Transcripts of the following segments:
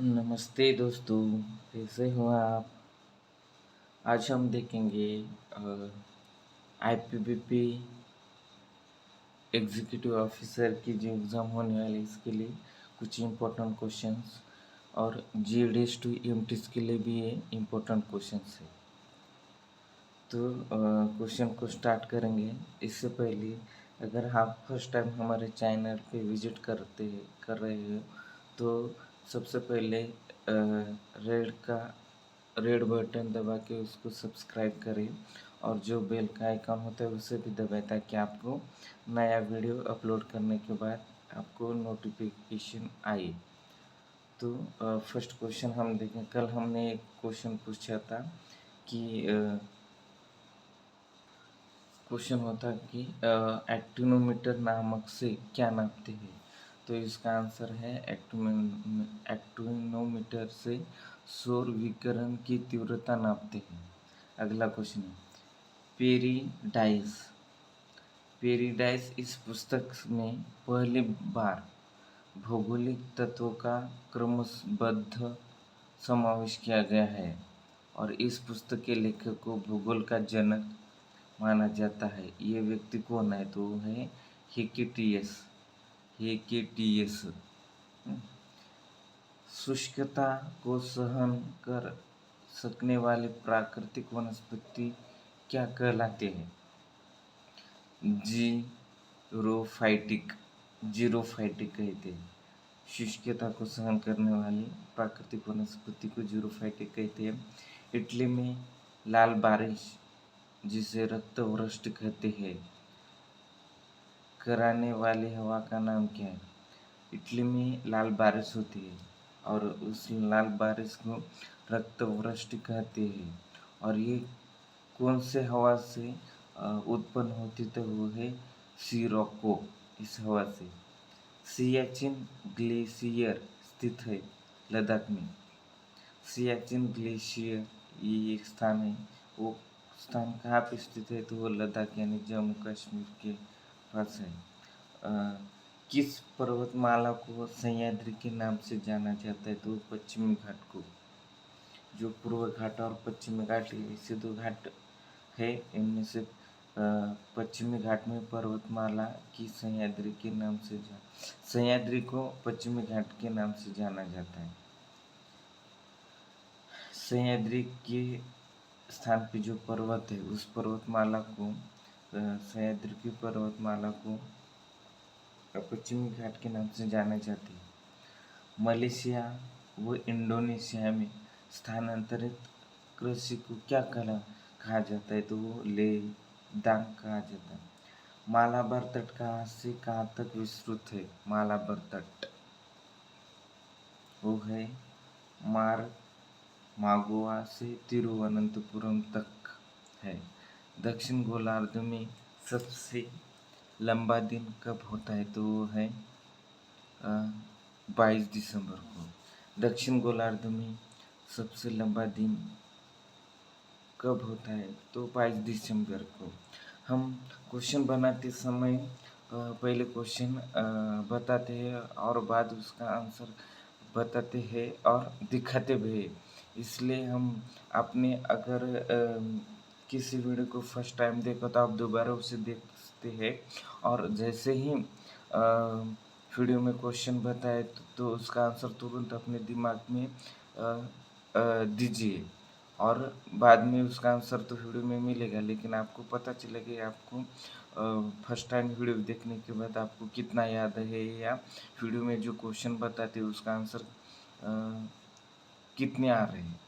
नमस्ते दोस्तों, कैसे हो आप? आज हम देखेंगे आईपीपीबी एग्जीक्यूटिव ऑफिसर की जो एग्ज़ाम होने वाली है इसके लिए कुछ इम्पोर्टेंट क्वेश्चंस और जीडीएस टू यूनिट्स के लिए भी ये इम्पोर्टेंट क्वेश्चंस है। तो क्वेश्चन को स्टार्ट करेंगे। इससे पहले अगर आप फर्स्ट टाइम हमारे चैनल पे विजिट कर रहे हो तो सबसे पहले रेड बटन दबा के उसको सब्सक्राइब करें और जो बेल का आइकन होता है उसे भी दबाएं ताकि आपको नया वीडियो अपलोड करने के बाद आपको नोटिफिकेशन आए। तो फर्स्ट क्वेश्चन हम देखें। कल हमने एक क्वेश्चन पूछा था कि क्वेश्चन होता कि एक्टिनोमीटर नामक से क्या नापते हैं। तो इसका आंसर है एक्टिनोमीटर से सौर विकिरण की तीव्रता नापते हैं। अगला क्वेश्चन है पेरिडाइस। पेरिडाइस इस पुस्तक में पहली बार भौगोलिक तत्वों का क्रमबद्ध समावेश किया गया है और इस पुस्तक के लेखक को भूगोल का जनक माना जाता है। ये व्यक्ति कौन है? तो वो है हेकेटियस। हेकेटियस शुष्कता को सहन कर सकने वाले प्राकृतिक वनस्पति क्या कहलाते हैं? जीरोफाइटिक। जीरोफाइटिक कहते हैं। शुष्कता को सहन करने वाली प्राकृतिक वनस्पति को जीरोफाइटिक कहते हैं। इटली में लाल बारिश जिसे रक्तवृष्टि कहते हैं कराने वाली हवा का नाम क्या है? इटली में लाल बारिश होती है और उस लाल बारिश को रक्तवृष्टि कहते हैं। और ये कौन से हवा से उत्पन्न होती? तो वो है सिरोको। इस हवा से सियाचिन ग्लेशियर स्थित है लद्दाख में। सियाचिन ग्लेशियर ये एक स्थान है। वो स्थान कहाँ पे स्थित है? तो वो लद्दाख यानी जम्मू कश्मीर के पास है। किस पर्वतमाला को सह्याद्री के नाम से जाना जाता है? तो पश्चिमी घाट को। जो पूर्व घाट और पश्चिमी घाट ऐसे दो घाट है, इनमें से पश्चिमी घाट में पर्वतमाला की सह्याद्री के नाम से सह्याद्री को पश्चिमी घाट के नाम से जाना जाता है। सह्याद्री के स्थान पे जो पर्वत है उस पर्वतमाला को सह्याद्री की पर्वतमाला को पश्चिमी घाट के नाम से जाना जाती है। मलेशिया व इंडोनेशिया में स्थानांतरित कृषि को क्या कहा जाता है? तो वो लेदांग कहा जाता है। मालाबार तट कहाँ से कहाँ तक विस्तृत है? मालाबार तट वो है मागोआ से तिरुवनंतपुरम तक है। दक्षिण गोलार्ध में सबसे लंबा दिन कब होता है? तो वो है 22 दिसंबर को। दक्षिण गोलार्ध में सबसे लंबा दिन कब होता है? तो 22 दिसंबर को। हम क्वेश्चन बनाते समय पहले क्वेश्चन बताते हैं और बाद उसका आंसर बताते हैं और दिखाते भी हैं। इसलिए हम अपने अगर किसी वीडियो को फर्स्ट टाइम देखो तो आप दोबारा उसे देख सकते हैं और जैसे ही वीडियो में क्वेश्चन बताए तो उसका आंसर तुरंत अपने दिमाग में दीजिए और बाद में उसका आंसर तो वीडियो में मिलेगा, लेकिन आपको पता चलेगा आपको फर्स्ट टाइम वीडियो देखने के बाद आपको कितना याद है या वीडियो में जो क्वेश्चन बताते हैं उसका आंसर कितने आ रहे हैं।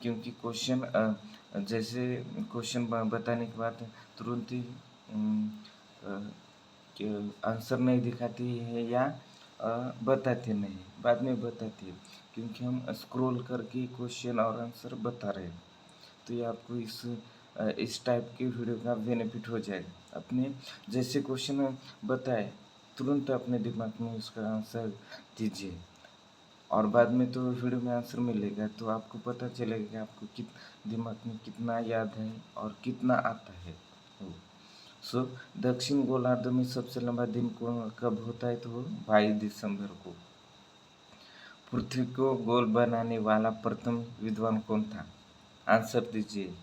क्योंकि क्वेश्चन जैसे क्वेश्चन बताने के बाद तुरंत ही आंसर नहीं दिखाती है या बताते नहीं, बाद में बताती है, क्योंकि हम स्क्रॉल करके क्वेश्चन और आंसर बता रहे हैं। तो ये आपको इस टाइप की वीडियो का बेनिफिट हो जाएगा। अपने जैसे क्वेश्चन बताए तुरंत अपने दिमाग में उसका आंसर दीजिए और बाद में तो वीडियो में आंसर मिलेगा तो आपको पता चलेगा कि आपको दिमाग में कितना याद है और कितना आता है। सो दक्षिण गोलार्ध में सबसे लंबा दिन कब होता है? तो वो 22 दिसंबर को। पृथ्वी को गोल बनाने वाला प्रथम विद्वान कौन था? आंसर दीजिए।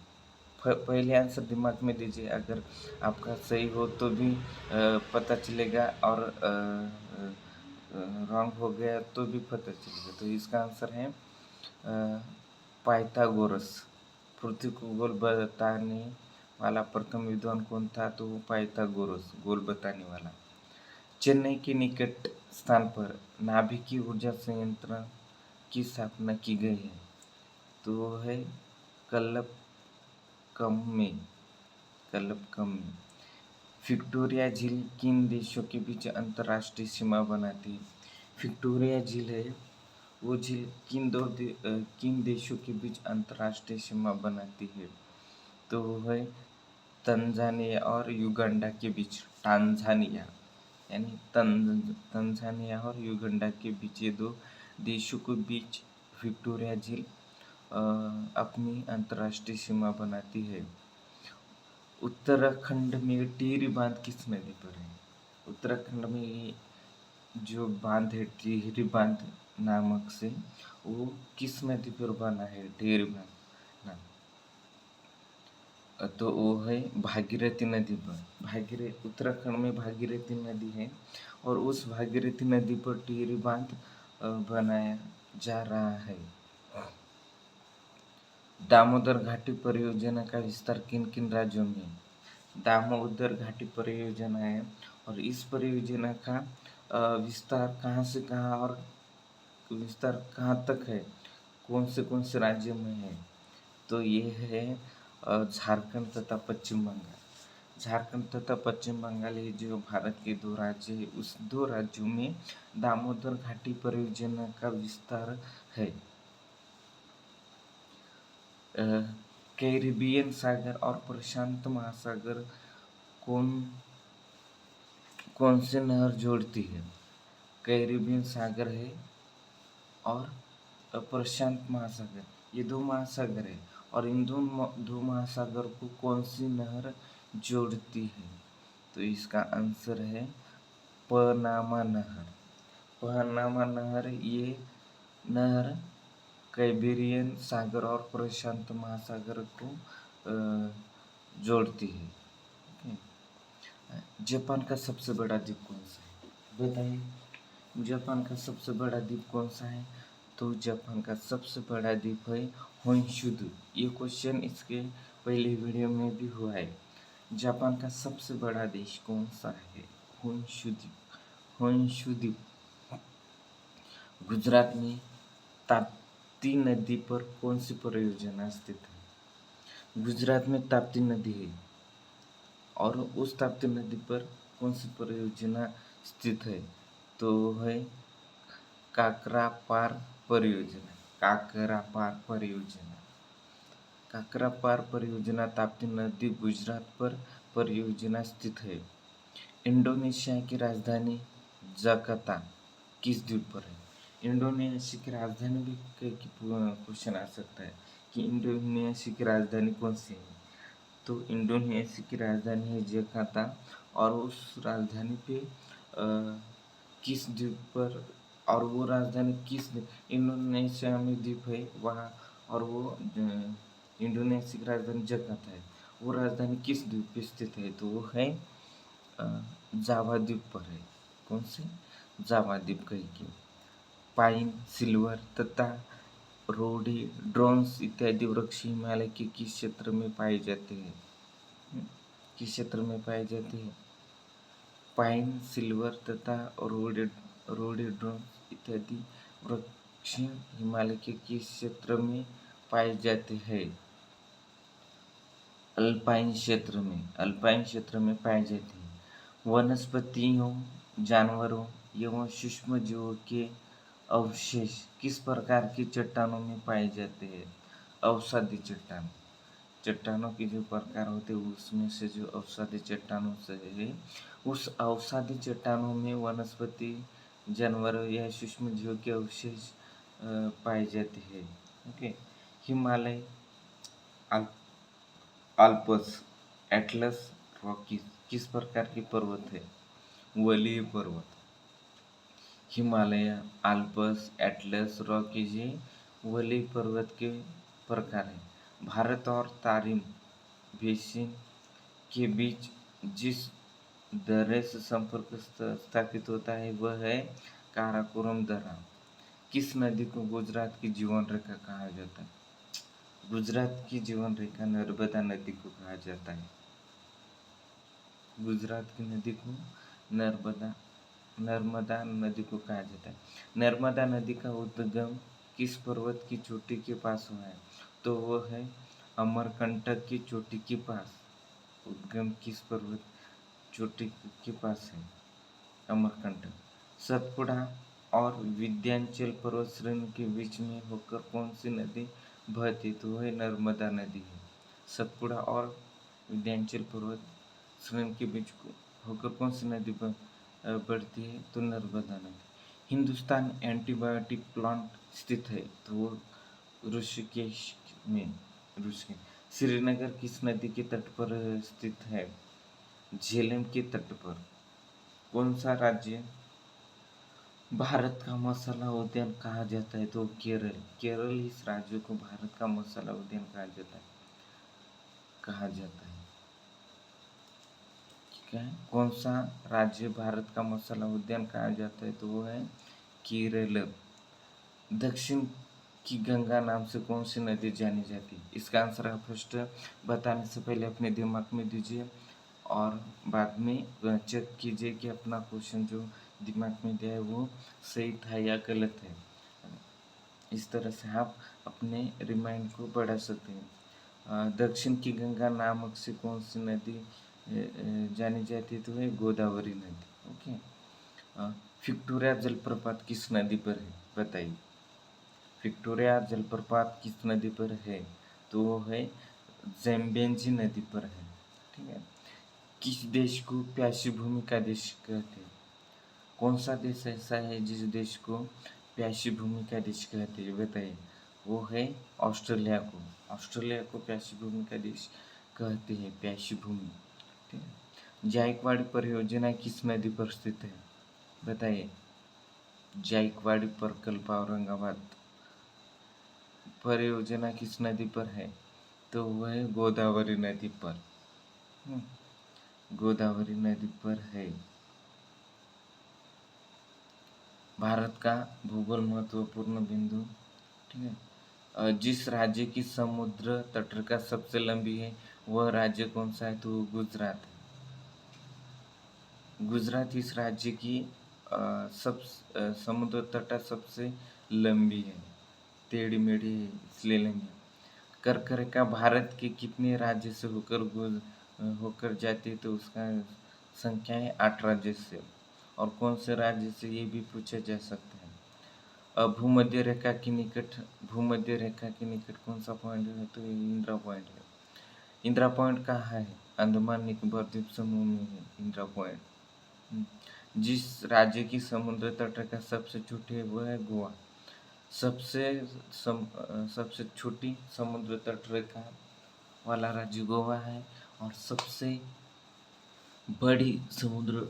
पहले आंसर दिमाग में दीजिए, अगर आपका सही हो तो भी पता चलेगा, और रॉन्ग हो गया तो भी पता चलेगा। तो इसका आंसर है पाइथागोरस। पृथ्वी को गोल बताने वाला प्रथम विद्वान कौन था? तो वो पाइथागोरस, गोल बताने वाला। चेन्नई के निकट स्थान पर नाभिकीय ऊर्जा संयंत्र की स्थापना की गई है? तो वो है कल्लक्कम में। विक्टोरिया झील किन देशों के बीच अंतर्राष्ट्रीय सीमा बनाती है? विक्टोरिया झील है, वो झील किन देशों के बीच अंतर्राष्ट्रीय सीमा बनाती है? तो वो है तंजानिया और युगांडा के बीच। टांजानिया यानी तंजानिया और युगांडा के बीच, ये दो देशों के बीच विक्टोरिया झील अपनी अंतर्राष्ट्रीय सीमा बनाती है। उत्तराखंड में टिहरी बांध किस नदी पर है? उत्तराखंड में जो बांध है टिहरी बांध नामक से, वो किस नदी पर बना है? टिहरी बांध नाम। तो वो है भागीरथी नदी पर। उत्तराखंड में भागीरथी नदी है, और उस भागीरथी नदी पर टिहरी बांध बनाया जा रहा है। दामोदर घाटी परियोजना का विस्तार किन किन राज्यों में? दामोदर घाटी परियोजना है, और इस परियोजना का विस्तार कहाँ से कहाँ और विस्तार कहाँ तक है, कौन से राज्य में है? तो ये है झारखंड तथा पश्चिम बंगाल। झारखंड तथा पश्चिम बंगाल, ये जो भारत के दो राज्य है, उस दो राज्यों में दामोदर घाटी परियोजना का विस्तार है। कैरिबियन सागर और प्रशांत महासागर कौन कौन से नहर जोड़ती है? कैरिबियन सागर है और प्रशांत महासागर, ये दो महासागर है, और इन दो महासागर को कौन सी नहर जोड़ती है? तो इसका आंसर है पनामा नहर। पनामा नहर, ये नहर कैरिबियन सागर और प्रशांत महासागर को जोड़ती है। जापान का सबसे बड़ा द्वीप कौन सा है? बताइए, जापान का सबसे बड़ा द्वीप कौन सा है? तो जापान का सबसे बड़ा द्वीप है होन्शु द्वीप। ये क्वेश्चन इसके पहले वीडियो में भी हुआ है। जापान का सबसे बड़ा देश कौन सा है? होन्शु द्वीप। होन्शु द्वीप। गुजरात में ताप्ती नदी पर कौन सी परियोजना स्थित है? गुजरात में ताप्ती नदी है, और उस ताप्ती नदी पर कौन सी परियोजना स्थित है? तो है काकरापार परियोजना। काकरापार परियोजना। काकरापार परियोजना ताप्ती नदी गुजरात पर परियोजना स्थित है। इंडोनेशिया की राजधानी जकार्ता किस द्वीप पर है? इंडोनेशिया की राजधानी भी क्वेश्चन आ सकता है कि इंडोनेशिया की राजधानी कौन सी है? तो इंडोनेशिया की राजधानी है जकार्ता, और उस राजधानी पे किस द्वीप पर, और वो राजधानी किस इंडोनेशिया में द्वीप है वहाँ, और वो इंडोनेशिया की राजधानी जकार्ता है। वो राजधानी किस द्वीप पे स्थित है? तो वो है जावा द्वीप पर है। कौन से? जावा द्वीप कही की। पाइन, सिल्वर तथा रोडोडेंड्रॉन्स इत्यादि वृक्ष हिमालय के किस क्षेत्र में पाए जाते हैं? किस क्षेत्र में पाए जाते हैं? पाइन, सिल्वर तथा रोडोडेंड्रॉन्स इत्यादि वृक्ष हिमालय के किस क्षेत्र में पाए जाते हैं? अल्पाइन क्षेत्र में पाए जाते हैं। वनस्पतियों, जानवरों एवं सूक्ष्म जीवों के अवशेष किस प्रकार की चट्टानों में पाए जाते हैं? अवसादी चट्टान। चट्टानों के जो प्रकार होते हैं उसमें से जो अवसादी चट्टानों से है, उस अवसादी चट्टानों में वनस्पति, जानवरों या सूक्ष्म जीवों के अवशेष पाए जाते हैं। Okay. Himalaya, Alps, Atlas, Rockies किस प्रकार के पर्वत है? वलीय पर्वत। हिमालय, आल्प्स, एटलस, रॉकीज ये वलय पर्वत के प्रकार हैं। भारत और तारिम बेसिन के बीच जिस दर्रे से संपर्क स्थापित होता है वह है काराकोरम दर्रा। किस नदी को गुजरात की जीवन रेखा कहा जाता है? गुजरात की जीवन रेखा नर्मदा नदी को कहा जाता है। गुजरात की नदी को नर्मदा नर्मदा नदी को कहा जाता है। नर्मदा नदी का उद्गम किस पर्वत की चोटी के पास हुआ है? तो वह है अमरकंटक की चोटी के पास। उद्गम किस पर्वत चोटी के पास है? अमरकंटक। सतपुड़ा और विंध्याचल पर्वत श्रेणी के बीच में होकर कौन सी नदी बहती? तो वह नर्मदा नदी है। सतपुड़ा और विंध्याचल पर्वत श्रेणी के बीच होकर कौन सी नदी बढ़ती है? तो नर्मदा नदी। हिंदुस्तान एंटीबायोटिक प्लांट स्थित है तो वो ऋषिकेश में। ऋषिकेश। श्रीनगर किस नदी के तट पर स्थित है? झेलम के तट पर। कौन सा राज्य भारत का मसाला उद्यान कहा जाता है? तो केरल। केरल इस राज्य को भारत का मसाला उद्यान कहा जाता है। ठीक है। कौन सा राज्य भारत का मसाला उद्यान कहा जाता है? तो वो है केरल। दक्षिण की गंगा नाम से कौन सी नदी जानी जाती है? इसका आंसर आप फर्स्ट बताने से पहले अपने दिमाग में दीजिए और बाद में चेक कीजिए कि अपना क्वेश्चन जो दिमाग में दिया है वो सही था या गलत है। इस तरह से आप अपने रिमाइंड को बढ़ा सकते हैं। दक्षिण की गंगा नामक से कौन सी नदी जानी जाती है? तो है गोदावरी नदी। ओके। विक्टोरिया जलप्रपात किस नदी पर है? बताइए। विक्टोरिया जलप्रपात किस नदी पर है? तो वो है ज़ैम्बेंजी नदी पर है। ठीक है। किस देश को प्यासी भूमि का देश कहते हैं? कौन सा देश ऐसा है जिस देश को प्यासी भूमि का देश कहते हैं? बताइए। वो है ऑस्ट्रेलिया को। ऑस्ट्रेलिया को प्यासी भूमि का देश कहते हैं। प्यासी भूमि। ठीक है। जायकवाड़ी परियोजना किस नदी पर स्थित है? बताइए। जायकवाड़ी प्रकल्प औरंगाबाद परियोजना किस नदी पर है? तो वह गोदावरी नदी पर। गोदावरी नदी पर है। भारत का भूगोल महत्वपूर्ण बिंदु। ठीक है। जिस राज्य की समुद्र तटरेखा सबसे लंबी है वह राज्य कौन सा है? तो गुजरात है। गुजरात इस राज्य की समुद्र तट सबसे लंबी है। टेढ़ी मेढ़ी है इसलिए लंबी। कर्क रेखा भारत के कितने राज्य से होकर जाती है? तो उसका संख्या है 8 राज्य से। और कौन से राज्य से ये भी पूछा जा सकता है। भूमध्य रेखा के निकट कौन सा पॉइंट है? तो इंदिरा पॉइंट है। इंदिरा पॉइंट कहाँ है? अंडमान निकोबार द्वीप समूह में है इंदिरा पॉइंट। जिस राज्य की समुद्र तटरेखा सबसे छोटी है वह है गोवा। सबसे छोटी समुद्र तटरेखा वाला राज्य गोवा है और सबसे बड़ी समुद्र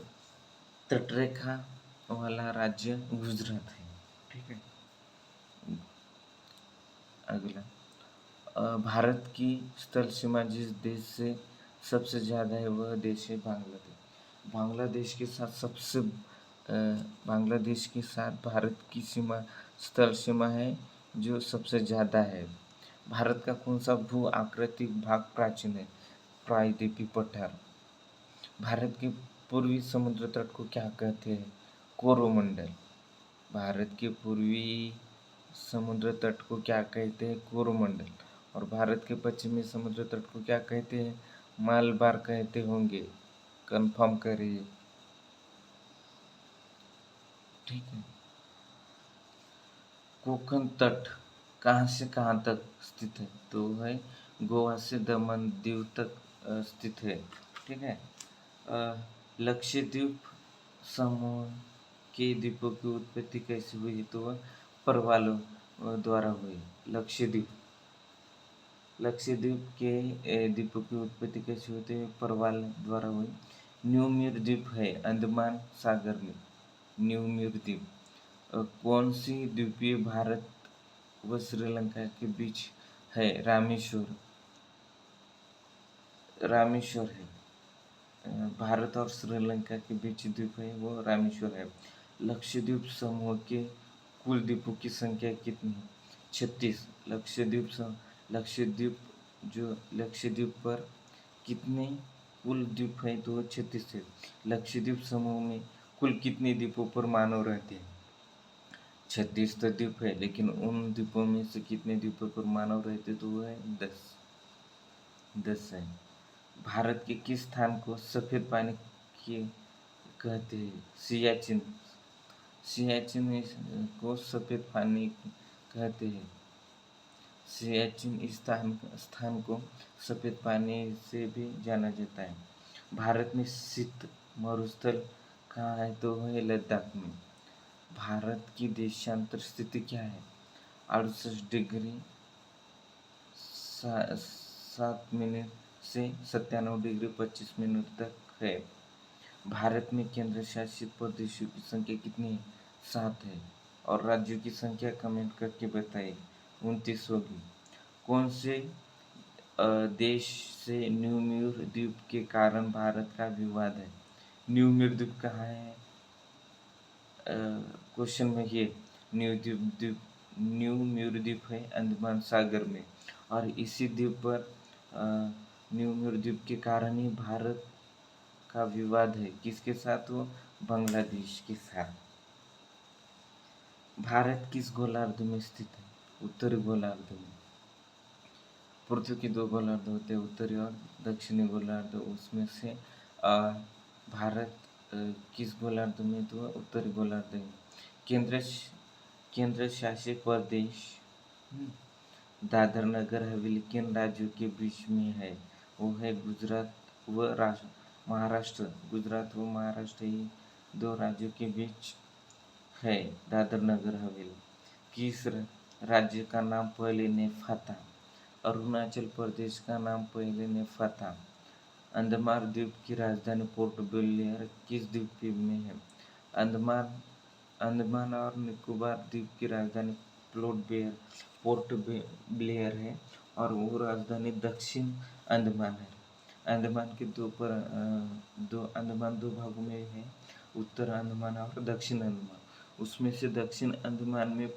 तटरेखा वाला राज्य गुजरात है। ठीक है। अगला, भारत की स्थल सीमा जिस देश से सबसे ज़्यादा है वह देश है बांग्लादेश। बांग्लादेश के साथ भारत की स्थल सीमा है जो सबसे ज़्यादा है। भारत का कौन सा भू आकृतिक भाग प्राचीन है? प्रायद्वीपीय पठार। भारत के पूर्वी समुद्र तट को क्या कहते हैं? कोरोमंडल। भारत के पूर्वी समुद्र तट को क्या कहते हैं? कोरोमंडल। और भारत के पश्चिमी समुद्र तट को क्या कहते हैं? मालबार कहते होंगे। कंफर्म करिए। ठीक है। कोंकण तट कहाँ से कहाँ तक स्थित है? तो है गोवा से दमन दीव तक स्थित है। ठीक है। लक्षद्वीप समूह के द्वीपों की उत्पत्ति कैसे हुई? तो वह प्रवालों द्वारा हुई। लक्षद्वीप के द्वीपों की उत्पत्ति कैसे होती है? प्रवाल द्वारा हुई। न्यूमीर द्वीप है अंडमान सागर में। न्यूमीर द्वीप कौन सी द्वीपीय भारत व श्रीलंका के बीच है? रामेश्वर। रामेश्वर है। भारत और श्रीलंका के बीच द्वीप है वो रामेश्वर है। लक्षद्वीप समूह के कुल द्वीपों की संख्या कितनी है? 36। लक्षद्वीप जो लक्षद्वीप पर कितने कुल द्वीप है? तो 36 है। लक्षद्वीप समूह में कुल कितने द्वीपों पर मानव रहते हैं? 36 तो द्वीप है, लेकिन उन द्वीपों में से कितने द्वीपों पर मानव रहते? तो वो है 10 है। भारत के किस स्थान को सफेद पानी के कहते हैं? सियाचिन। सियाचिन को सफेद पानी कहते हैं। सियाचिन इस स्थान को सफेद पानी से भी जाना जाता है। भारत में शीत मरुस्थल कहाँ है? तो है लद्दाख में। भारत की देशांतर स्थिति क्या है? 68 डिग्री 7 मिनट से 97 डिग्री 25 मिनट तक है। भारत में केंद्र शासित प्रदेशों की संख्या कितनी है? 7 है। और राज्यों की संख्या कमेंट करके बताइए। 29 होगी। कौन से देश से न्यूम्यूर द्वीप के कारण भारत का विवाद है? न्यूम्यूर द्वीप कहाँ है? क्वेश्चन में ये न्यूम्यूर द्वीप है अंडमान सागर में। और इसी द्वीप पर न्यूम्यूर द्वीप के कारण ही भारत का विवाद है। किसके साथ? वो बांग्लादेश के साथ। भारत किस गोलार्ध में स्थित है? उत्तरी गोलार्ध में। पृथ्वी के 2 गोलार्ध होते हैं, उत्तरी और दक्षिणी गोलार्ध। उसमें से भारत किस गोलार्ध में? तो उत्तरी गोलार्ध में। केंद्र शासित प्रदेश दादर नगर हवेली किन राज्यों के बीच में है? वो है गुजरात व महाराष्ट्र। गुजरात व महाराष्ट्र ये 2 राज्यों के बीच है दादर नगर हवेली। किस राज्य का नाम पहले नेफा था? अरुणाचल प्रदेश का नाम पहले नेफा था। अंडमान द्वीप की राजधानी पोर्ट ब्लेयर किस द्वीप में है? अंडमान और निकोबार द्वीप की राजधानी पोर्ट ब्लेयर है और वो राजधानी दक्षिण अंडमान है। अंडमान के अंडमान 2 भागों में है, उत्तर अंडमान और दक्षिण अंडमान। उसमें से दक्षिण अंडमान में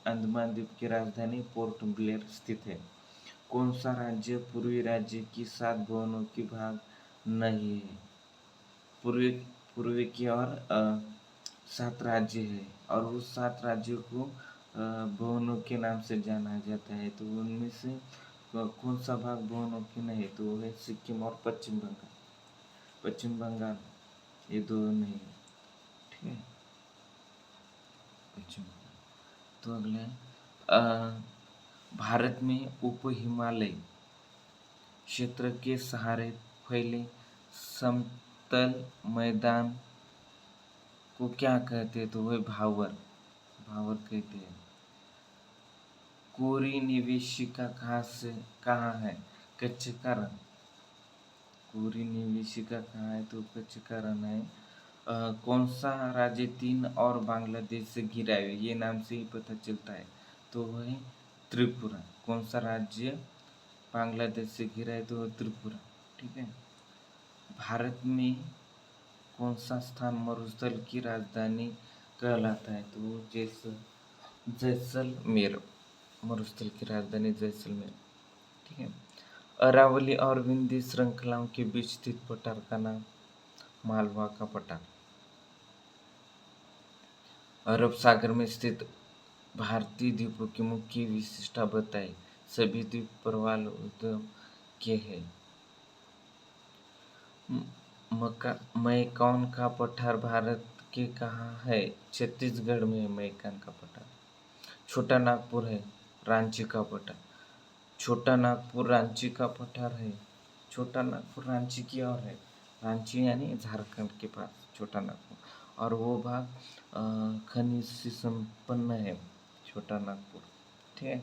अंडमान द्वीप की राजधानी पोर्ट ब्लेयर स्थित है। कौन सा राज्य पूर्वी राज्य की 7 भवनों की भाग नहीं है? पूर्वी की और 7 राज्य है और उस 7 राज्यों को भवनों के नाम से जाना जाता है। तो उनमें से कौन सा भाग भवनों की नहीं? तो वो है सिक्किम और पश्चिम बंगाल। पश्चिम बंगाल ये 2 नहीं है। ठीक है। पश्चिम बंगाल। तो अगला भारत में उप हिमालय क्षेत्र के सहारे फैले समतल मैदान को क्या कहते हैं? तो वह भावर कहते हैं। कोरी निवेशिका कहाँ है? कच्छ रण। कोरी निवेशिका कहाँ है? तो कच्छ रण है। कौन सा राज्य 3 और बांग्लादेश से घिरा है? ये नाम से ही पता चलता है। तो वह त्रिपुरा। कौन सा राज्य बांग्लादेश से घिरा है? तो त्रिपुरा। ठीक है। भारत में कौन सा स्थान मरुस्थल की राजधानी कहलाता है? तो जैसलमेर। मरुस्थल की राजधानी जैसलमेर। ठीक है। अरावली और विंध्य श्रृंखलाओं के बीच स्थित पठार का नाम? मालवा का पठार। अरब सागर में स्थित भारतीय द्वीपों की मुख्य विशेषता बताइए। सभी द्वीप प्रवाल उद्गम के हैं। मैकॉन का पठार भारत के कहाँ है? छत्तीसगढ़ में है मैकॉन का पठार। छोटा नागपुर है रांची का पठार। छोटा नागपुर रांची का पठार है। छोटा नागपुर रांची की ओर है। रांची यानी झारखंड के पास छोटा नागपुर। और वो भाग खनिज से संपन्न है छोटा नागपुर। ठीक है।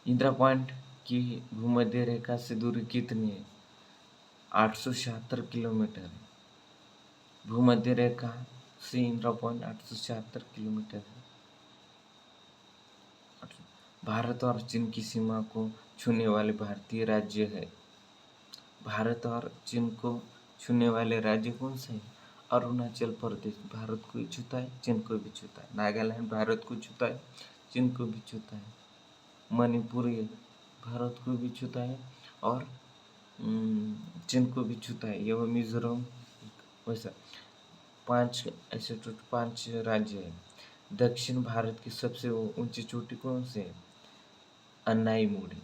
इंदिरा पॉइंट की भूमध्य रेखा से दूरी कितनी है? 876 किलोमीटर है। भूमध्य रेखा से 15.876 किलोमीटर है। भारत और चीन की सीमा को छूने वाले भारतीय राज्य है। भारत और चीन को छूने वाले राज्य कौन से हैं? अरुणाचल प्रदेश भारत को भी छूता है, चीन को भी छूता है। नागालैंड भारत को छूता है, चीन को भी छूता है। मणिपुर ये भारत को भी छूता है और चीन को भी छूता है। ये मिजोरम वैसा ऐसे टोटल 5 राज्य है। दक्षिण भारत की सबसे ऊंची चोटी कौन सी है? अनाईमुड़ी।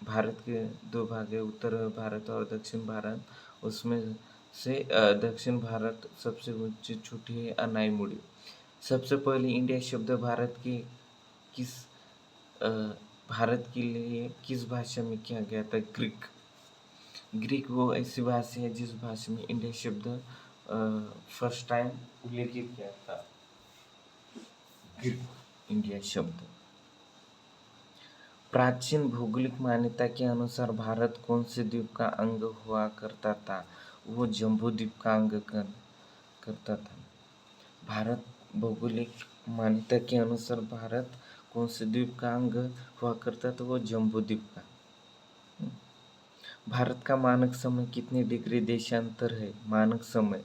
भारत के 2 भाग है, उत्तर भारत और दक्षिण भारत। उसमें से दक्षिण भारत सबसे ऊंची चोटी है अनाईमुड़ी। सबसे पहले इंडिया शब्द किस अ, भारत के लिए किस भाषा में किया गया था? ग्रीक। ग्रीक वो ऐसी भाषा है जिस भाषा में इंडिया शब्द फर्स्ट टाइम उल्लेखित किया था। ग्रीक इंडिया शब्द। प्राचीन भौगोलिक मान्यता के अनुसार भारत कौन से द्वीप का अंग हुआ करता था? वो जम्बू द्वीप का अंग करता था। भारत भौगोलिक मान्यता के अनुसार भारत कौन से द्वीप का अंग हुआ करता था? वो जम्बू द्वीप का। भारत का मानक समय कितने डिग्री देशांतर है? मानक समय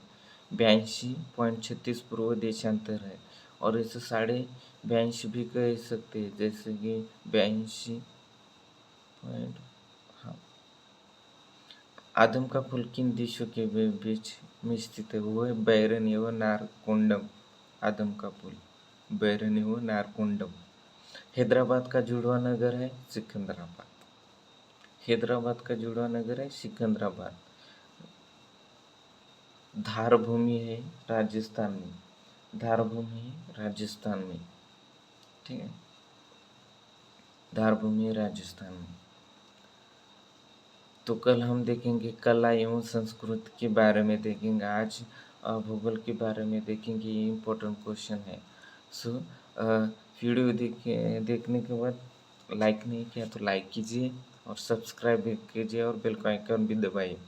82.36 पूर्व देशांतर है। और इसे 82.5 भी कह सकते हैं, जैसे कि 82 पॉइंट। हाँ। आदम का फूल किन देशों के बीच में स्थित है? वो है बैरनी व नारकोंडम। आदम का फूल बैरनी व नारकोंडम। हैदराबाद का जुड़वा नगर है सिकंदराबाद। हैदराबाद का जुड़वा नगर है सिकंदराबाद। धार भूमि है राजस्थान में। धार भूमि है राजस्थान में, ठीक है। धार भूमि है राजस्थान में। तो कल हम देखेंगे कला एवं संस्कृति के बारे में देखेंगे। आज भूगोल के बारे में देखेंगे। ये इम्पोर्टेंट क्वेश्चन है। सो वीडियो देखने के बाद लाइक नहीं किया तो लाइक कीजिए और सब्सक्राइब भी कीजिए और बेल का आइकन भी दबाइए।